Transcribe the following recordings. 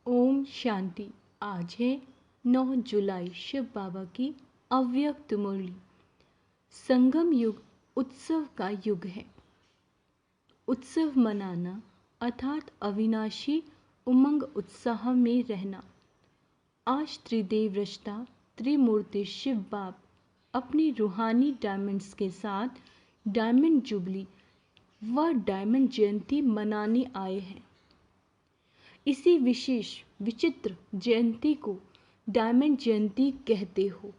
ओम शांति। आज है 9 जुलाई, शिव बाबा की अव्यक्त मुरली। संगम युग उत्सव का युग है। उत्सव मनाना अर्थात अविनाशी उमंग उत्साह में रहना। आज त्रिदेव रचता त्रिमूर्ति शिव बाप अपनी रूहानी डायमंड्स के साथ डायमंड जुबली व डायमंड जयंती मनाने आए हैं। इसी विशेष विचित्र जयंती को डायमंड जयंती कहते हो।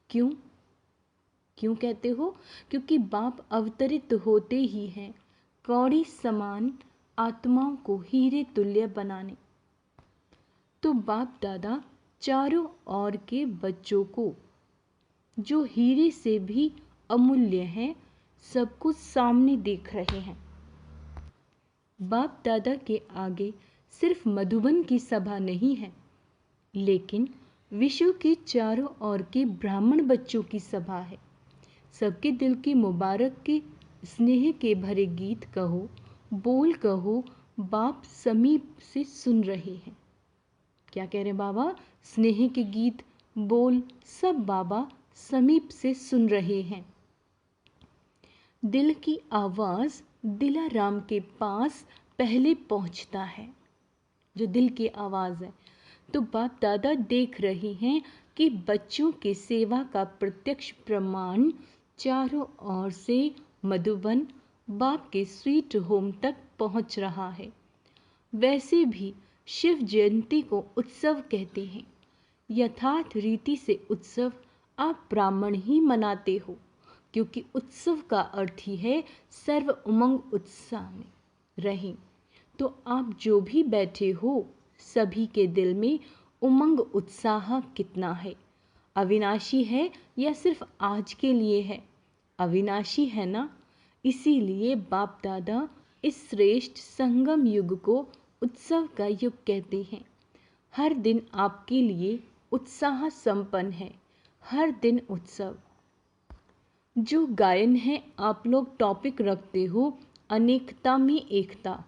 क्यों कहते हो? क्योंकि बाप अवतरित होते ही हैं कौड़ी समान आत्माओं को हीरे तुल्य बनाने। तो बाप दादा चारों ओर के बच्चों को जो हीरे से भी अमूल्य हैं सब कुछ सामने देख रहे हैं। बाप दादा के आगे सिर्फ मधुबन की सभा नहीं है, लेकिन विश्व के चारों ओर के ब्राह्मण बच्चों की सभा है। सबके दिल की मुबारक के स्नेह के भरे गीत कहो, बोल कहो, बाप समीप से सुन रहे हैं। क्या कह रहे बाबा? स्नेह के गीत, बोल सब बाबा समीप से सुन रहे हैं। दिल की आवाज़ दिलाराम के पास पहले पहुंचता है, जो दिल की आवाज़ है। तो बाप दादा देख रहे हैं कि बच्चों के सेवा का प्रत्यक्ष प्रमाण चारों ओर से मधुबन बाप के स्वीट होम तक पहुंच रहा है। वैसे भी शिव जयंती को उत्सव कहते हैं। यथार्थ रीति से उत्सव आप ब्राह्मण ही मनाते हो, क्योंकि उत्सव का अर्थ ही है सर्व उमंग उत्साह में रहें। तो आप जो भी बैठे हो सभी के दिल में उमंग उत्साह कितना है? अविनाशी है या सिर्फ आज के लिए है? अविनाशी है ना। इसीलिए बाप दादा इस श्रेष्ठ संगम युग को उत्सव का युग कहते हैं। हर दिन आपके लिए उत्साह संपन्न है, हर दिन उत्सव। जो गायन है आप लोग टॉपिक रखते हो अनेकता में एकता।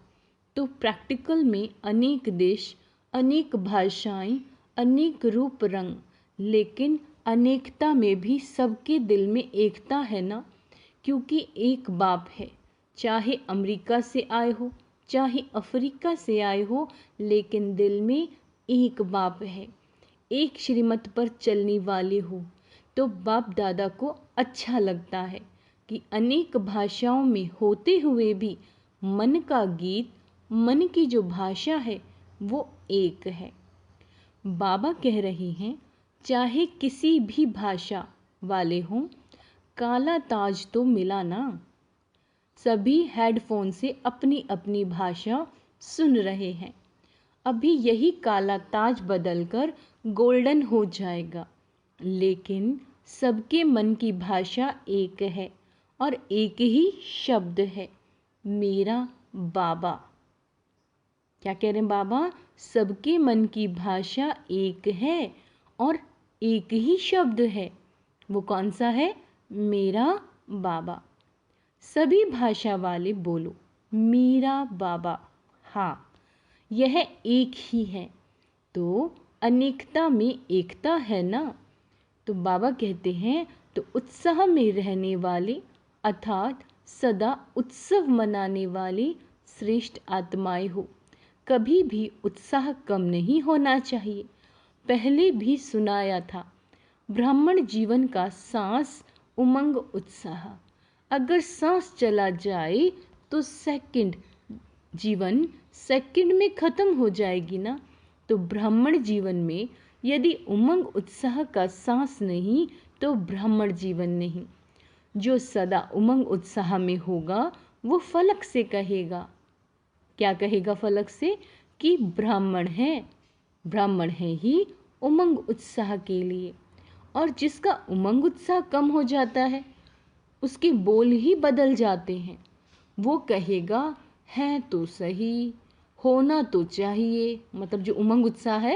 तो प्रैक्टिकल में अनेक देश, अनेक भाषाएं, अनेक रूप रंग, लेकिन अनेकता में भी सबके दिल में एकता है ना। क्योंकि एक बाप है, चाहे अमेरिका से आए हो, चाहे अफ्रीका से आए हो, लेकिन दिल में एक बाप है। एक श्रीमत पर चलने वाले हो। तो बाप दादा को अच्छा लगता है कि अनेक भाषाओं में होते हुए भी मन का गीत, मन की जो भाषा है वो एक है। बाबा कह रहे हैं चाहे किसी भी भाषा वाले हों, काला ताज तो मिला ना। सभी हेडफोन से अपनी अपनी भाषा सुन रहे हैं। अभी यही काला ताज बदलकर गोल्डन हो जाएगा, लेकिन सबके मन की भाषा एक है और एक ही शब्द है, मेरा बाबा। क्या कह रहे हैं बाबा? सबके मन की भाषा एक है और एक ही शब्द है। वो कौन सा है? मेरा बाबा। सभी भाषा वाले बोलो मेरा बाबा। हाँ, यह एक ही है। तो अनेकता में एकता है ना। तो बाबा कहते हैं तो उत्साह में रहने वाले अर्थात सदा उत्सव मनाने वाले श्रेष्ठ आत्माएं हो। कभी भी उत्साह कम नहीं होना चाहिए। पहले भी सुनाया था, ब्राह्मण जीवन का सांस उमंग उत्साह। अगर सांस चला जाए तो जीवन सेकंड में खत्म हो जाएगी ना। तो ब्राह्मण जीवन में यदि उमंग उत्साह का सांस नहीं तो ब्राह्मण जीवन नहीं। जो सदा उमंग उत्साह में होगा वो फलक से कहेगा। क्या कहेगा फलक से? कि ब्राह्मण है ही उमंग उत्साह के लिए। और जिसका उमंग उत्साह कम हो जाता है उसके बोल ही बदल जाते हैं। वो कहेगा है तो सही, होना तो चाहिए। मतलब जो उमंग उत्साह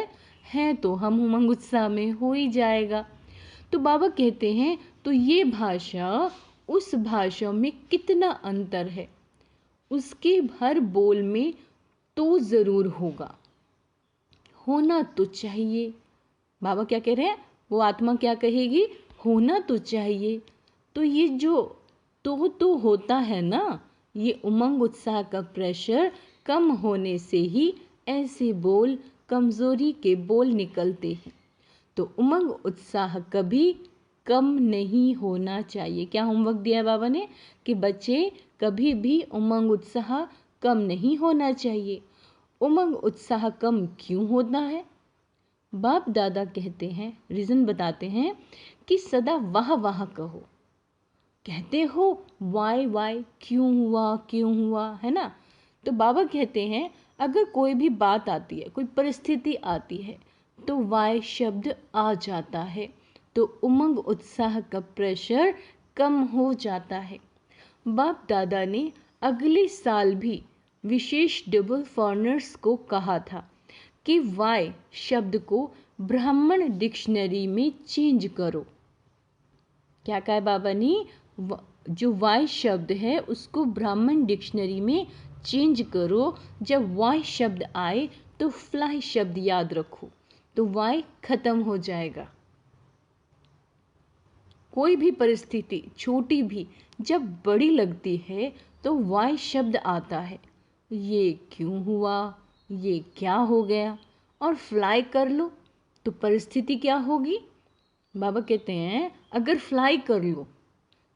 है तो हम उमंग उत्साह में हो ही जाएगा। तो बाबा कहते हैं तो ये भाषा उस भाषा में कितना अंतर है, उसके हर बोल में तो ज़रूर होना तो चाहिए। बाबा क्या कह रहे हैं, वो आत्मा क्या कहेगी, होना तो चाहिए। तो ये जो तो होता है ना, ये उमंग उत्साह का प्रेशर कम होने से ही ऐसे बोल कमजोरी के बोल निकलते हैं। तो उमंग उत्साह कभी कम नहीं होना चाहिए। क्या होमवर्क दिया है बाबा ने कि बच्चे कभी भी उमंग उत्साह कम नहीं होना चाहिए। उमंग उत्साह कम क्यों होता है? बाप दादा कहते हैं, रीज़न बताते हैं कि सदा वाह वाह कहो। कहते हो वाई क्यों हुआ, है ना। तो बाबा कहते हैं अगर कोई भी बात आती है, कोई परिस्थिति आती है, तो वाई शब्द आ जाता है, तो उमंग उत्साह का प्रेशर कम हो जाता है। बाप दादा ने अगले साल भी विशेष डबल फॉरनर्स को कहा था कि वाई शब्द को ब्राह्मण डिक्शनरी में चेंज करो। क्या कहा है बाबा ने, जो वाई शब्द है उसको ब्राह्मण डिक्शनरी में चेंज करो। जब वाई शब्द आए तो फ्लाई शब्द याद रखो, तो वाई खत्म हो जाएगा। कोई भी परिस्थिति छोटी भी जब बड़ी लगती है तो वाई शब्द आता है, ये क्यों हुआ, ये क्या हो गया, और फ्लाई कर लो तो परिस्थिति क्या होगी। बाबा कहते हैं अगर फ्लाई कर लो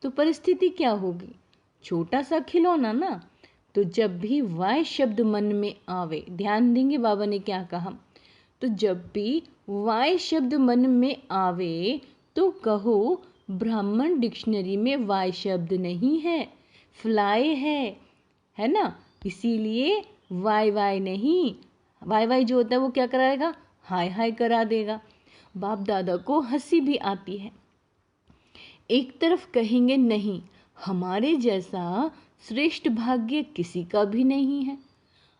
तो परिस्थिति क्या होगी, छोटा सा खिलौना ना। तो जब भी वाई शब्द मन में आवे, ध्यान देंगे बाबा ने क्या कहा, तो जब भी वाई शब्द मन में आवे तो कहो ब्राह्मण डिक्शनरी में वाई शब्द नहीं है, फ्लाई है ना। इसीलिए वाई नहीं, वाई जो होता है वो क्या कराएगा, हाय करा देगा। बाप दादा को हंसी भी आती है। एक तरफ कहेंगे नहीं, हमारे जैसा श्रेष्ठ भाग्य किसी का भी नहीं है,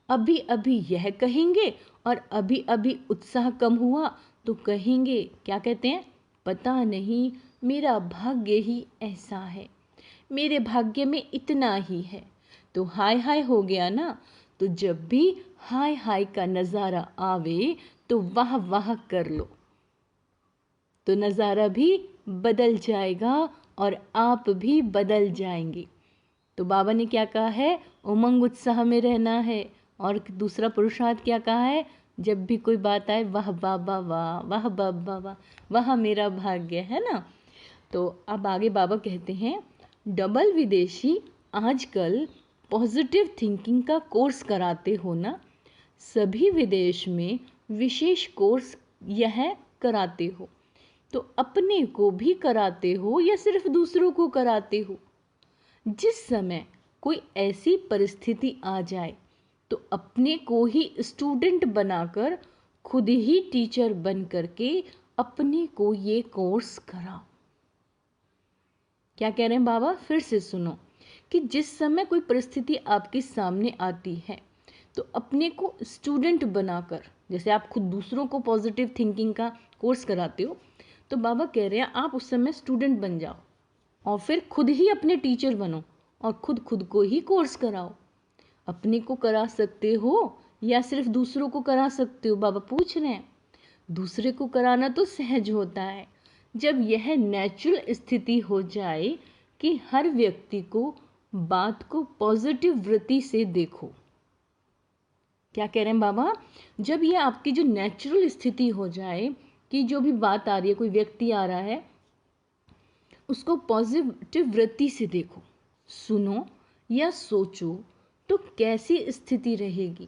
अभी अभी यह कहेंगे, और अभी अभी उत्साह कम हुआ तो कहेंगे, क्या कहते हैं, पता नहीं मेरा भाग्य ही ऐसा है, मेरे भाग्य में इतना ही है। तो हाय हो गया ना। तो जब भी हाय का नज़ारा आवे तो वाह वाह कर लो, तो नज़ारा भी बदल जाएगा और आप भी बदल जाएंगे। तो बाबा ने क्या कहा है, उमंग उत्साह में रहना है। और दूसरा पुरुषार्थ क्या कहा है, जब भी कोई बात आए वाह बाबा वाह, वाह बाबा वाह, वाह मेरा भाग्य, है ना। तो अब आगे बाबा कहते हैं डबल विदेशी आजकल पॉजिटिव थिंकिंग का कोर्स कराते हो ना, सभी विदेश में विशेष कोर्स यह कराते हो, तो अपने को भी कराते हो या सिर्फ दूसरों को कराते हो। जिस समय कोई ऐसी परिस्थिति आ जाए तो अपने को ही स्टूडेंट बनाकर खुद ही टीचर बन करके अपने को ये कोर्स कराओ। क्या कह रहे हैं बाबा, फिर से सुनो कि जिस समय कोई परिस्थिति आपके सामने आती है तो अपने को स्टूडेंट बनाकर, जैसे आप खुद दूसरों को पॉजिटिव थिंकिंग का कोर्स कराते हो, तो बाबा कह रहे हैं आप उस समय स्टूडेंट बन जाओ और फिर खुद ही अपने टीचर बनो और खुद को ही कोर्स कराओ। अपने को करा सकते हो या सिर्फ दूसरों को करा सकते हो, बाबा पूछ रहे हैं। दूसरे को कराना तो सहज होता है, जब यह नेचुरल स्थिति हो जाए कि हर व्यक्ति को बात को पॉजिटिव वृत्ति से देखो। क्या कह रहे हैं बाबा, जब यह आपकी जो नेचुरल स्थिति हो जाए कि जो भी बात आ रही है, कोई व्यक्ति आ रहा है, उसको पॉजिटिव वृत्ति से देखो, सुनो या सोचो तो कैसी स्थिति रहेगी।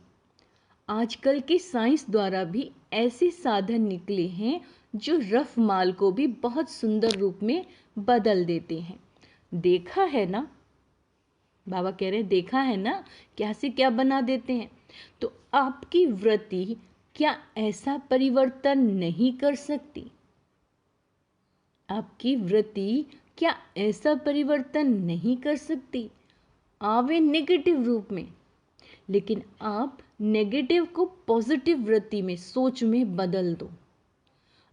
आजकल के साइंस द्वारा भी ऐसे साधन निकले हैं जो रफ माल को भी बहुत सुंदर रूप में बदल देते हैं। देखा है ना, बाबा कह रहे हैं देखा है ना क्या से क्या बना देते हैं। तो आपकी वृत्ति क्या ऐसा परिवर्तन नहीं कर सकती? आपकी वृत्ति क्या ऐसा परिवर्तन नहीं कर सकती? आवे नेगेटिव रूप में, लेकिन आप नेगेटिव को पॉजिटिव वृत्ति में, सोच में बदल दो।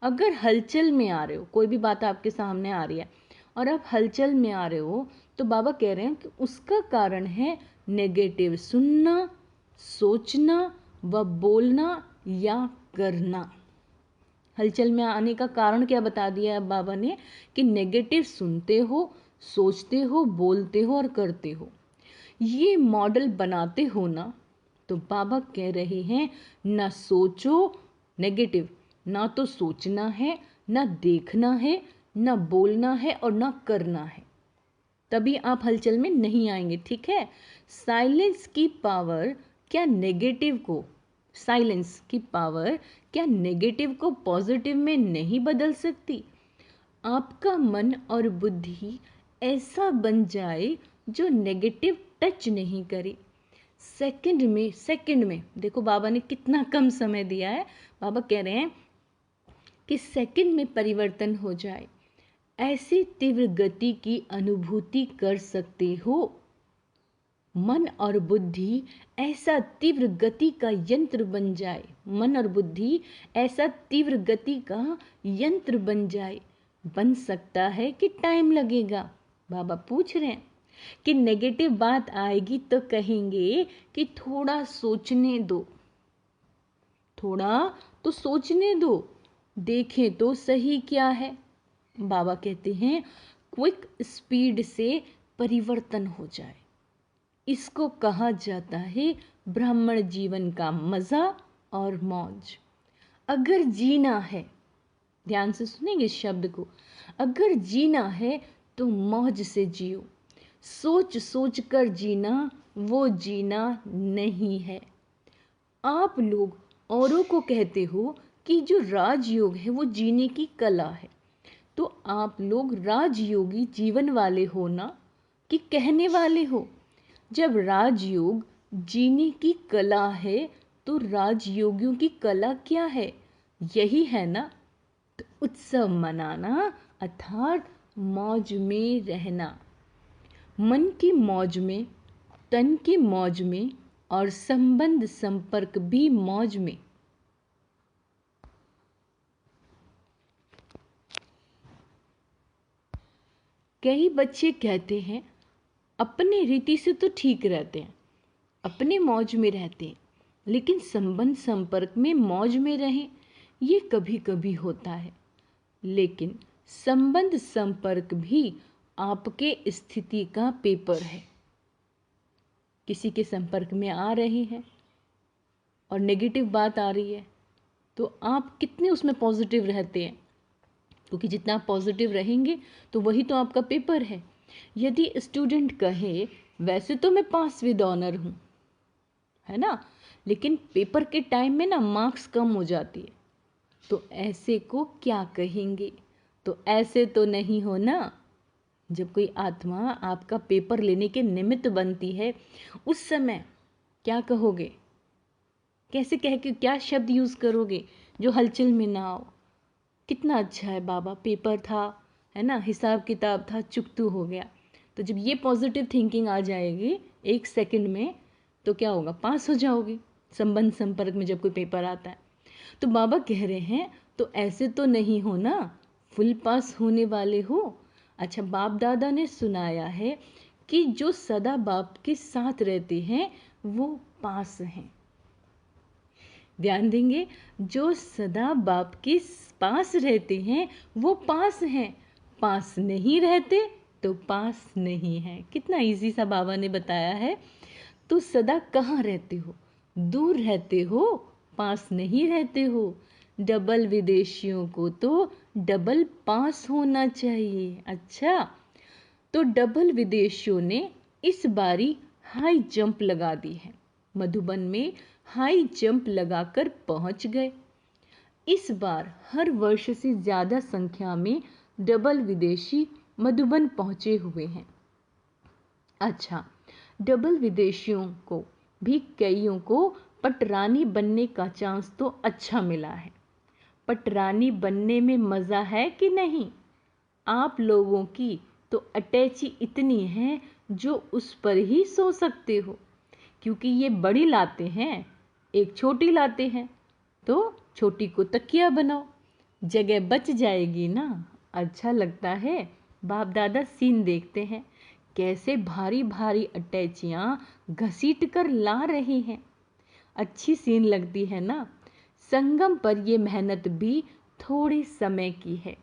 अगर हलचल में आ रहे हो, कोई भी बात आपके सामने आ रही है और आप हलचल में आ रहे हो, तो बाबा कह रहे हैं कि उसका कारण है नेगेटिव सुनना, सोचना व बोलना या करना। हलचल में आने का कारण क्या बता दिया है बाबा ने कि नेगेटिव सुनते हो, सोचते हो, बोलते हो और करते हो। ये मॉडल बनाते हो ना, तो बाबा कह रहे हैं ना सोचो नेगेटिव, ना तो सोचना है, ना देखना है, ना बोलना है और ना करना है, तभी आप हलचल में नहीं आएंगे। ठीक है। साइलेंस की पावर क्या नेगेटिव को साइलेंस की पावर क्या नेगेटिव को पॉजिटिव में नहीं बदल सकती? आपका मन और बुद्धि ऐसा बन जाए जो नेगेटिव टच नहीं करे। सेकंड में देखो बाबा ने कितना कम समय दिया है। बाबा कह रहे हैं कि सेकंड में परिवर्तन हो जाए, ऐसी तीव्र गति की अनुभूति कर सकते हो। मन और बुद्धि ऐसा तीव्र गति का यंत्र बन जाए, मन और बुद्धि ऐसा तीव्र गति का यंत्र बन जाए। बन सकता है कि टाइम लगेगा। बाबा पूछ रहे हैं कि नेगेटिव बात आएगी तो कहेंगे कि थोड़ा सोचने दो, थोड़ा तो सोचने दो, देखें तो सही क्या है। बाबा कहते हैं क्विक स्पीड से परिवर्तन हो जाए, इसको कहा जाता है ब्राह्मण जीवन का मजा और मौज। अगर जीना है, ध्यान से सुनेंगे इस शब्द को, अगर जीना है तो मौज से जियो। सोच सोच कर जीना वो जीना नहीं है। आप लोग औरों को कहते हो कि जो राजयोग है वो जीने की कला है, तो आप लोग राजयोगी जीवन वाले हो ना कि कहने वाले हो? जब राजयोग जीने की कला है तो राजयोगियों की कला क्या है? यही है ना, तो उत्सव मनाना अर्थात मौज में रहना। मन की मौज में, तन की मौज में और संबंध संपर्क भी मौज में। कई बच्चे कहते हैं अपने रीति से तो ठीक रहते हैं, अपने मौज में रहते हैं, लेकिन संबंध संपर्क में मौज में रहें, ये कभी कभी होता है। लेकिन संबंध संपर्क भी आपके स्थिति का पेपर है। किसी के संपर्क में आ रहे हैं और नेगेटिव बात आ रही है, तो आप कितने उसमें पॉजिटिव रहते हैं? क्योंकि जितना पॉजिटिव रहेंगे तो वही तो आपका पेपर है। यदि स्टूडेंट कहे वैसे तो मैं पास विद ऑनर हूँ, है ना, लेकिन पेपर के टाइम में ना मार्क्स कम हो जाती है, तो ऐसे को क्या कहेंगे? तो ऐसे तो नहीं हो ना। जब कोई आत्मा आपका पेपर लेने के निमित्त बनती है, उस समय क्या कहोगे? कैसे कह के क्या शब्द यूज़ करोगे जो हलचल में ना आओ? कितना अच्छा है बाबा, पेपर था, है ना, हिसाब किताब था, चुकतू हो गया। तो जब ये पॉजिटिव थिंकिंग आ जाएगी एक सेकंड में, तो क्या होगा? पास हो जाओगे संबंध संपर्क में जब कोई पेपर आता है। तो बाबा कह रहे हैं तो ऐसे तो नहीं हो ना, फुल पास होने वाले हो। अच्छा, बाप दादा ने सुनाया है कि जो सदा बाप के साथ रहते हैं वो पास हैं। ध्यान देंगे, जो सदा बाप के पास रहते हैं वो पास हैं, पास नहीं रहते तो पास नहीं है। कितना इजी सा बाबा ने बताया है। तो सदा कहाँ रहते हो? दूर रहते हो, पास नहीं रहते हो। डबल विदेशियों को तो डबल पास होना चाहिए। अच्छा, तो डबल विदेशियों ने इस बारी हाई जंप लगा दी है, मधुबन में हाई जंप लगाकर पहुंच गए। इस बार हर वर्ष से ज़्यादा संख्या में डबल विदेशी मधुबन पहुंचे हुए हैं। अच्छा, डबल विदेशियों को भी कईयों को पटरानी बनने का चांस तो अच्छा मिला है। पटरानी बनने में मज़ा है कि नहीं? आप लोगों की तो अटैची इतनी है जो उस पर ही सो सकते हो, क्योंकि ये बड़ी लाते हैं, एक छोटी लाते हैं, तो छोटी को तकिया बनाओ, जगह बच जाएगी ना। अच्छा लगता है। बाप दादा सीन देखते हैं कैसे भारी भारी अटैचियाँ घसीट कर ला रहे हैं। अच्छी सीन लगती है ना। संगम पर ये मेहनत भी थोड़े समय की है,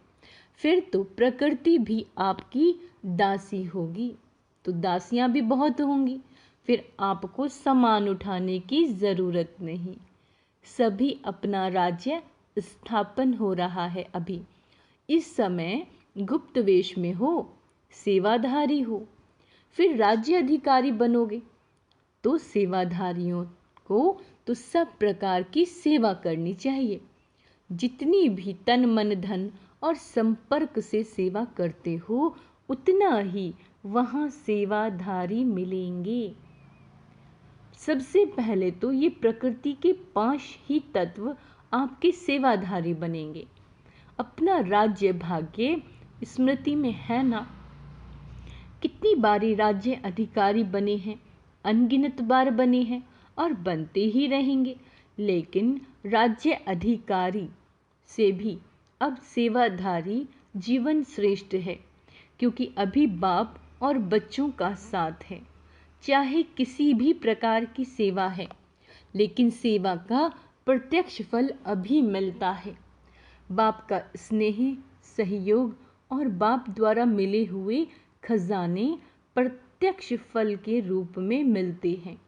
फिर तो प्रकृति भी आपकी दासी होगी। तो दासियां भी बहुत होंगी, फिर आपको सामान उठाने की ज़रूरत नहीं। सभी अपना राज्य स्थापन हो रहा है अभी। इस समय गुप्त वेश में हो, सेवाधारी हो, फिर राज्य अधिकारी बनोगे तो सेवाधारियों को तो सब प्रकार की सेवा करनी चाहिए। जितनी भी तन मन धन और संपर्क से सेवा करते हो, उतना ही वहाँ सेवाधारी मिलेंगे। सबसे पहले तो ये प्रकृति के 5 ही तत्व आपके सेवाधारी बनेंगे। अपना राज्य भाग्य स्मृति में है ना? कितनी बारी राज्य अधिकारी बने हैं, अनगिनत बार बने हैं और बनते ही रहेंगे। लेकिन राज्य अधिकारी से भी अब सेवाधारी जीवन श्रेष्ठ है, क्योंकि अभी बाप और बच्चों का साथ है। चाहे किसी भी प्रकार की सेवा है, लेकिन सेवा का प्रत्यक्ष फल अभी मिलता है। बाप का स्नेह, सहयोग और बाप द्वारा मिले हुए खजाने प्रत्यक्ष फल के रूप में मिलते हैं।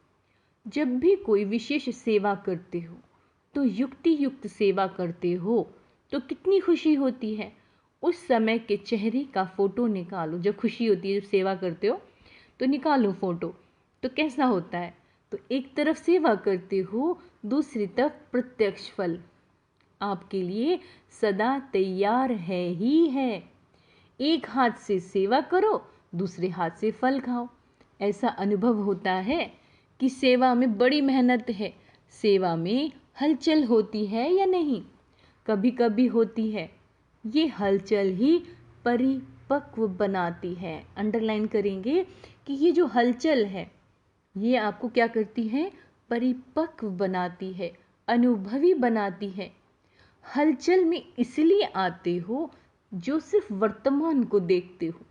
जब भी कोई विशेष सेवा करते हो तो युक्ति युक्त सेवा करते हो तो कितनी खुशी होती है। उस समय के चेहरे का फोटो निकालो। जब खुशी होती है, जब सेवा करते हो तो निकालो फोटो, तो कैसा होता है? तो एक तरफ सेवा करते हो, दूसरी तरफ प्रत्यक्ष फल आपके लिए सदा तैयार है ही है। एक हाथ से सेवा करो, दूसरे हाथ से फल खाओ। ऐसा अनुभव होता है कि सेवा में बड़ी मेहनत है। सेवा में हलचल होती है या नहीं? कभी कभी होती है। ये हलचल ही परिपक्व बनाती है। अंडरलाइन करेंगे कि ये जो हलचल है, ये आपको क्या करती है? परिपक्व बनाती है, अनुभवी बनाती है। हलचल में इसलिए आते हो जो सिर्फ वर्तमान को देखते हो।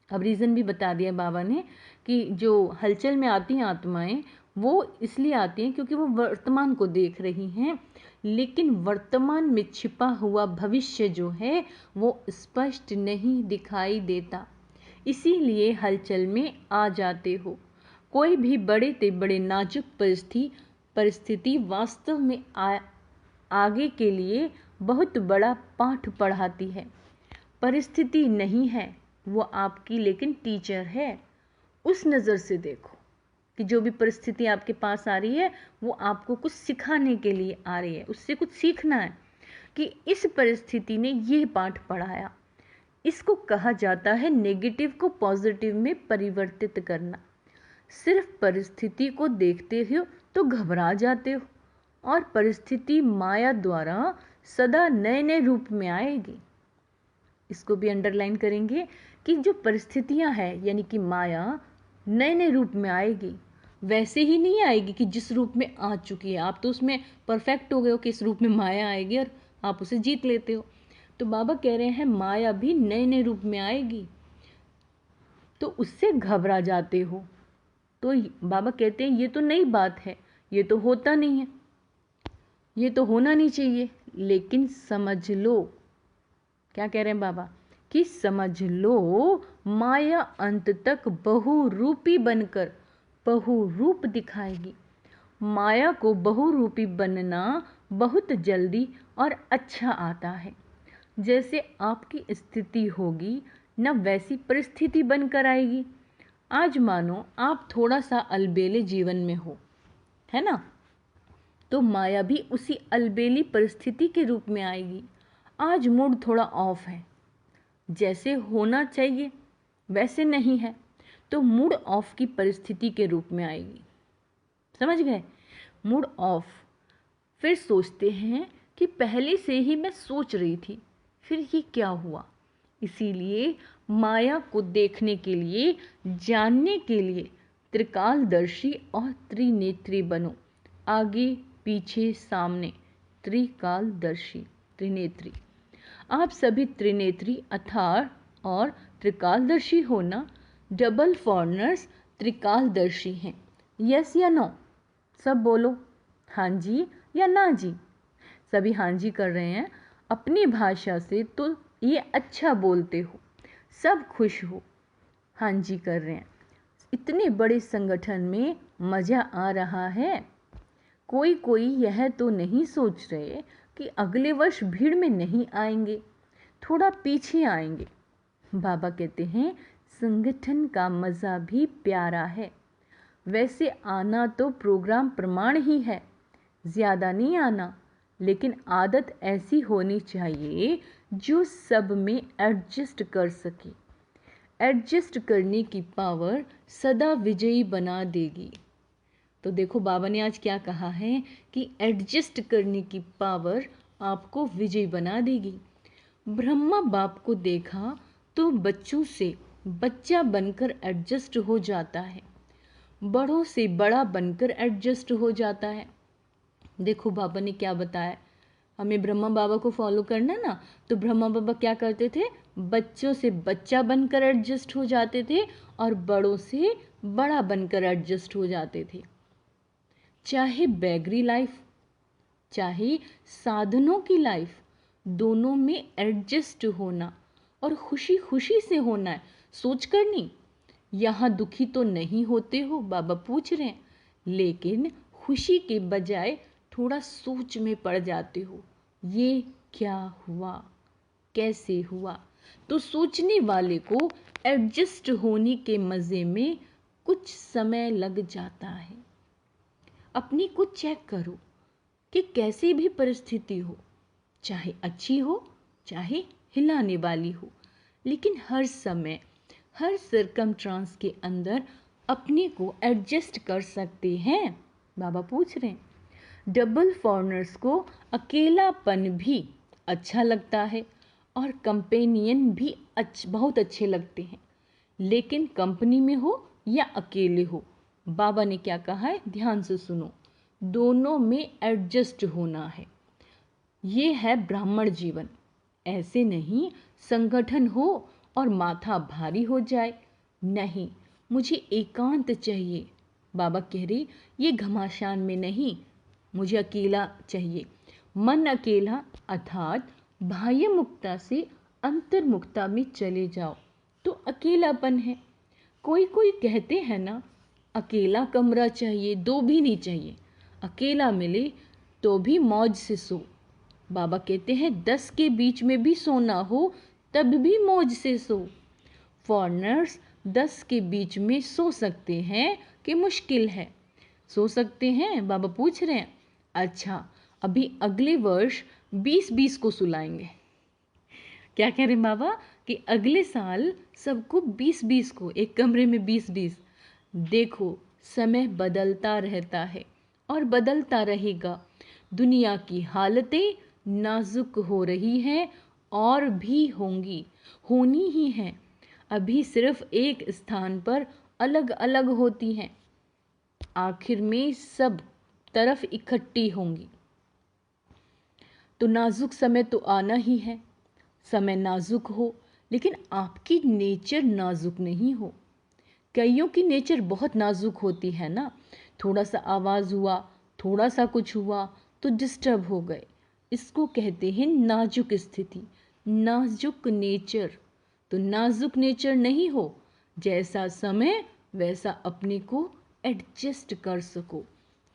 अब रीज़न भी बता दिया बाबा ने कि जो हलचल में आती हैं आत्माएं, वो इसलिए आती हैं क्योंकि वो वर्तमान को देख रही हैं, लेकिन वर्तमान में छिपा हुआ भविष्य जो है वो स्पष्ट नहीं दिखाई देता। इसीलिए हलचल में आ जाते हो। कोई भी बड़े से बड़े नाजुक परिस्थिति वास्तव में आगे के लिए बहुत बड़ा पाठ पढ़ाती है। परिस्थिति नहीं है वो आपकी, लेकिन टीचर है। उस नज़र से देखो कि जो भी परिस्थिति आपके पास आ रही है वो आपको कुछ सिखाने के लिए आ रही है। उससे कुछ सीखना है कि इस परिस्थिति ने ये पाठ पढ़ाया। इसको कहा जाता है नेगेटिव को पॉजिटिव में परिवर्तित करना। सिर्फ परिस्थिति को देखते हो तो घबरा जाते हो, और परिस्थिति माया द्वारा सदा नए नए रूप में आएगी। इसको भी अंडरलाइन करेंगे कि जो परिस्थितियां हैं यानी कि माया नए नए रूप में आएगी। वैसे ही नहीं आएगी कि जिस रूप में आ चुकी है। आप तो उसमें परफेक्ट हो गए हो कि इस रूप में माया आएगी और आप उसे जीत लेते हो। तो बाबा कह रहे हैं माया भी नए नए रूप में आएगी, तो उससे घबरा जाते हो। तो बाबा कहते हैं ये तो नई बात है, ये तो होता नहीं है, ये तो होना नहीं चाहिए, लेकिन समझ लो। क्या कह रहे हैं बाबा? कि समझ लो माया अंत तक बहुरूपी बनकर बहुरूप दिखाएगी। माया को बहुरूपी बनना बहुत जल्दी और अच्छा आता है। जैसे आपकी स्थिति होगी न वैसी परिस्थिति बनकर आएगी। आज मानो आप थोड़ा सा अलबेले जीवन में हो, है ना? तो माया भी उसी अलबेली परिस्थिति के रूप में आएगी। आज मूड थोड़ा ऑफ है, जैसे होना चाहिए वैसे नहीं है, तो मूड ऑफ की परिस्थिति के रूप में आएगी। समझ गए? Mood off. फिर सोचते हैं कि पहले से ही मैं सोच रही थी, फिर ये क्या हुआ? इसीलिए माया को देखने के लिए, जानने के लिए त्रिकालदर्शी और त्रिनेत्री बनो। आगे पीछे सामने, त्रिकालदर्शी, त्रिनेत्री। आप सभी त्रिनेत्री अर्थात और त्रिकालदर्शी होना। डबल फॉरनर्स त्रिकालदर्शी हैं। यस या नो? सब बोलो, हाँ जी या ना जी। सभी हाँ जी कर रहे हैं। अपनी भाषा से तो ये अच्छा बोलते हो, सब खुश हो, हाँ जी कर रहे हैं। इतने बड़े संगठन में मज़ा आ रहा है। कोई कोई यह तो नहीं सोच रहे कि अगले वर्ष भीड़ में नहीं आएंगे, थोड़ा पीछे आएंगे। बाबा कहते हैं संगठन का मज़ा भी प्यारा है। वैसे आना तो प्रोग्राम प्रमाण ही है, ज़्यादा नहीं आना, लेकिन आदत ऐसी होनी चाहिए जो सब में एडजस्ट कर सके। एडजस्ट करने की पावर सदा विजयी बना देगी। तो देखो बाबा ने आज क्या कहा है कि एडजस्ट करने की पावर आपको विजयी बना देगी। ब्रह्मा बाप को देखा तो बच्चों से बच्चा बनकर एडजस्ट हो जाता है, बड़ों से बड़ा बनकर एडजस्ट हो जाता है। देखो बाबा ने क्या बताया, हमें ब्रह्मा बाबा को फॉलो करना ना, तो ब्रह्मा बाबा क्या करते थे, बच्चों से बच्चा बनकर एडजस्ट हो जाते थे और बड़ों से बड़ा बनकर एडजस्ट हो जाते थे। चाहे बैगरी लाइफ, चाहे साधनों की लाइफ, दोनों में एडजस्ट होना और खुशी खुशी से होना है, सोच कर नहीं। यहाँ दुखी तो नहीं होते हो, बाबा पूछ रहे हैं, लेकिन खुशी के बजाय थोड़ा सोच में पड़ जाते हो, ये क्या हुआ, कैसे हुआ। तो सोचने वाले को एडजस्ट होने के मज़े में कुछ समय लग जाता है। अपनी को चेक करो कि कैसी भी परिस्थिति हो, चाहे अच्छी हो चाहे हिलाने वाली हो, लेकिन हर समय हर सर्कमस्टांस के अंदर अपने को एडजस्ट कर सकते हैं। बाबा पूछ रहे हैं डबल फॉरनर्स को अकेलापन भी अच्छा लगता है और कंपेनियन भी बहुत अच्छे लगते हैं, लेकिन कंपनी में हो या अकेले हो, बाबा ने क्या कहा है ध्यान से सुनो, दोनों में एडजस्ट होना है। ये है ब्राह्मण जीवन। ऐसे नहीं संगठन हो और माथा भारी हो जाए, नहीं, मुझे एकांत चाहिए। बाबा कह रही ये घमासान में नहीं, मुझे अकेला चाहिए। मन अकेला अर्थात बाह्य मुक्ता से अंतर्मुक्ता में चले जाओ तो अकेलापन है। कोई कोई कहते हैं ना अकेला कमरा चाहिए, दो भी नहीं चाहिए, अकेला मिले तो भी मौज से सो। बाबा कहते हैं 10 के बीच में भी सोना हो तब भी मौज से सो। फॉरनर्स 10 के बीच में सो सकते हैं कि मुश्किल है, सो सकते हैं। बाबा पूछ रहे हैं अच्छा अभी अगले वर्ष 20-20 को सुलाएंगे। क्या कह रहे हैं बाबा कि अगले साल सबको 20-20 को एक कमरे में 20-20। देखो समय बदलता रहता है और बदलता रहेगा। दुनिया की हालतें नाजुक हो रही हैं और भी होंगी, होनी ही हैं। अभी सिर्फ एक स्थान पर अलग अलग होती हैं, आखिर में सब तरफ इकट्ठी होंगी। तो नाजुक समय तो आना ही है। समय नाजुक हो लेकिन आपकी नेचर नाजुक नहीं हो। कईयों की नेचर बहुत नाजुक होती है ना, थोड़ा सा आवाज़ हुआ, थोड़ा सा कुछ हुआ तो डिस्टर्ब हो गए। इसको कहते हैं नाजुक स्थिति, नाजुक नेचर। तो नाजुक नेचर नहीं हो, जैसा समय वैसा अपने को एडजस्ट कर सको।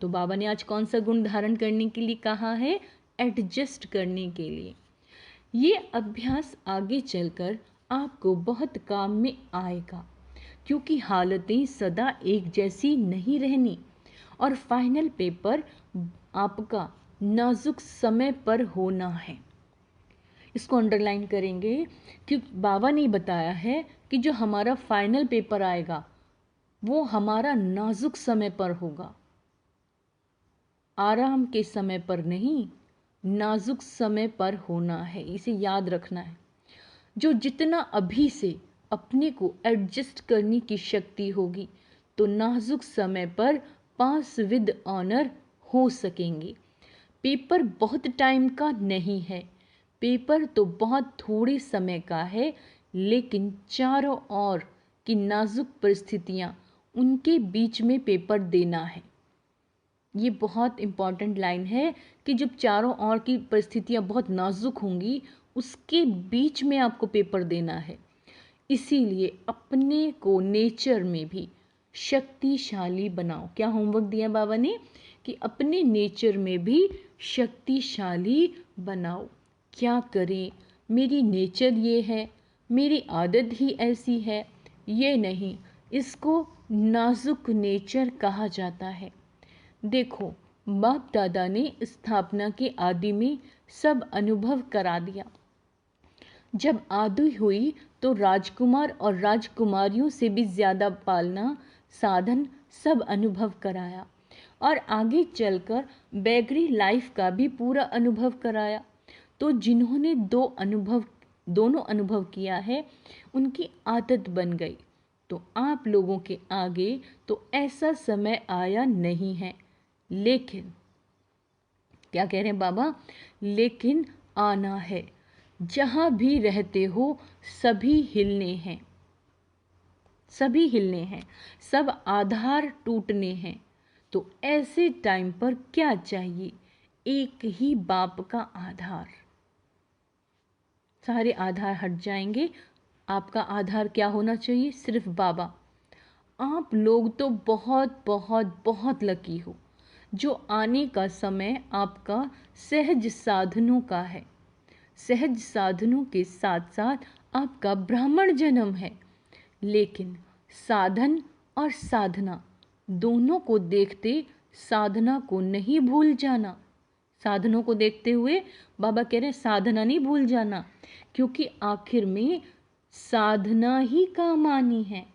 तो बाबा ने आज कौन सा गुण धारण करने के लिए कहा है, एडजस्ट करने के लिए। ये अभ्यास आगे चलकर आपको बहुत काम में आएगा, क्योंकि हालतें सदा एक जैसी नहीं रहनी और फाइनल पेपर आपका नाजुक समय पर होना है। इसको अंडरलाइन करेंगे क्योंकि बाबा ने बताया है कि जो हमारा फाइनल पेपर आएगा वो हमारा नाजुक समय पर होगा, आराम के समय पर नहीं, नाजुक समय पर होना है। इसे याद रखना है। जो जितना अभी से अपने को एडजस्ट करने की शक्ति होगी तो नाजुक समय पर पास विद ऑनर हो सकेंगे। पेपर बहुत टाइम का नहीं है, पेपर तो बहुत थोड़े समय का है, लेकिन चारों ओर की नाजुक परिस्थितियां, उनके बीच में पेपर देना है। ये बहुत इम्पॉर्टेंट लाइन है कि जब चारों ओर की परिस्थितियाँ बहुत नाजुक होंगी, उसके बीच में आपको पेपर देना है। इसीलिए अपने को नेचर में भी शक्तिशाली बनाओ। क्या होमवर्क दिया बाबा ने कि अपने नेचर में भी शक्तिशाली बनाओ। क्या करें, मेरी नेचर ये है, मेरी आदत ही ऐसी है, ये नहीं, इसको नाजुक नेचर कहा जाता है। देखो, बाप दादा ने स्थापना के आदि में सब अनुभव करा दिया। जब आदि हुई तो राजकुमार और राजकुमारियों से भी ज़्यादा पालना, साधन सब अनुभव कराया और आगे चलकर बैगरी लाइफ का भी पूरा अनुभव कराया। तो जिन्होंने दोनों अनुभव किया है, उनकी आदत बन गई। तो आप लोगों के आगे तो ऐसा समय आया नहीं है, लेकिन क्या कह रहे हैं बाबा, लेकिन आना है। जहाँ भी रहते हो सभी हिलने हैं, सभी हिलने हैं, सब आधार टूटने हैं। तो ऐसे टाइम पर क्या चाहिए, एक ही बाप का आधार। सारे आधार हट जाएंगे, आपका आधार क्या होना चाहिए, सिर्फ बाबा। आप लोग तो बहुत बहुत बहुत लकी हो जो आने का समय आपका सहज साधनों का है। सहज साधनों के साथ साथ आपका ब्राह्मण जन्म है, लेकिन साधन और साधना दोनों को देखते साधना को नहीं भूल जाना। साधनों को देखते हुए बाबा कह रहे हैं साधना नहीं भूल जाना, क्योंकि आखिर में साधना ही काम आनी है।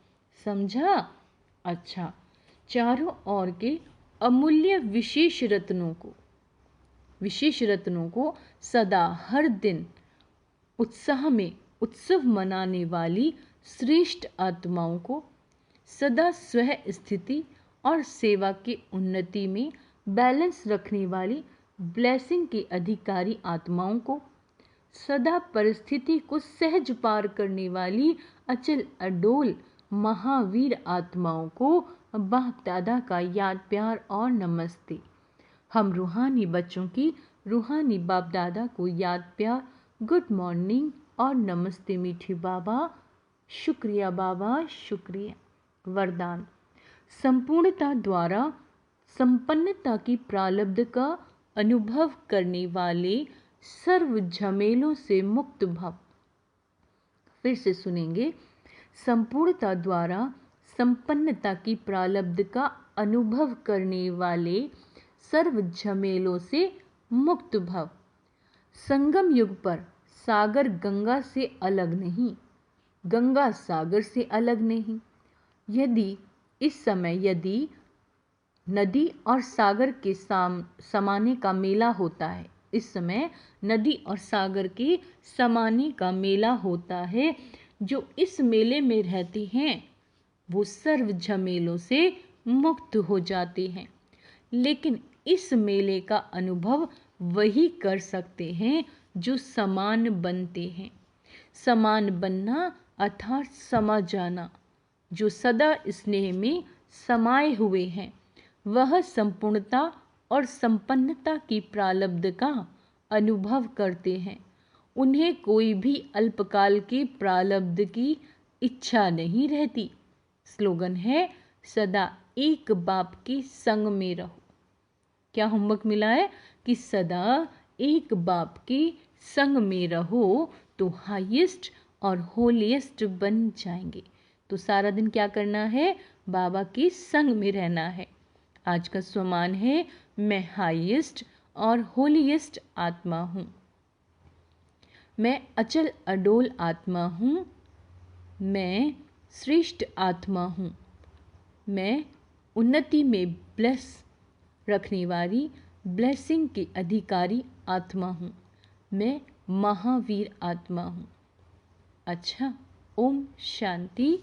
समझा? अच्छा, चारों ओर के अमूल्य विशेष रत्नों को सदा हर दिन उत्साह में उत्सव मनाने वाली श्रेष्ठ आत्माओं को, सदा स्व स्थिति और सेवा की उन्नति में बैलेंस रखने वाली ब्लेसिंग की अधिकारी आत्माओं को, सदा परिस्थिति को सहज पार करने वाली अचल अडोल महावीर आत्माओं को बाप दादा का याद प्यार और नमस्ते। हम रूहानी बच्चों की रूहानी बाप दादा को याद प्यार, गुड मॉर्निंग और नमस्ते मीठी बाबा। शुक्रिया बाबा, शुक्रिया। वरदान, संपूर्णता द्वारा संपन्नता की प्रारब्ध का अनुभव करने वाले सर्व झमेलों से मुक्त भव। फिर से सुनेंगे, संपूर्णता द्वारा संपन्नता की प्रारब्ध का अनुभव करने वाले सर्व झमेलों से मुक्त भव। संगम युग पर सागर गंगा से अलग नहीं, गंगा सागर से अलग नहीं। यदि नदी और सागर के समाने का मेला होता है, इस समय नदी और सागर के समाने का मेला होता है, जो इस मेले में रहते हैं वो सर्व झमेलों से मुक्त हो जाते हैं। लेकिन इस मेले का अनुभव वही कर सकते हैं जो समान बनते हैं। समान बनना अर्थात समा जाना। जो सदा स्नेह में समाये हुए हैं वह संपूर्णता और संपन्नता की प्रारब्ध का अनुभव करते हैं। उन्हें कोई भी अल्पकाल के प्रारब्ध की इच्छा नहीं रहती। स्लोगन है, सदा एक बाप के संग में रहो। क्या होमवर्क मिला है कि सदा एक बाप के संग में रहो तो हाईएस्ट और होलीएस्ट बन जाएंगे। तो सारा दिन क्या करना है, बाबा के संग में रहना है। आज का स्वमान है, मैं हाईएस्ट और होलीएस्ट आत्मा हूँ, मैं अचल अडोल आत्मा हूँ, मैं श्रेष्ठ आत्मा हूँ, मैं उन्नति में ब्लेस रखने वाली ब्लेसिंग की अधिकारी आत्मा हूँ, मैं महावीर आत्मा हूँ। अच्छा, ओम शांति।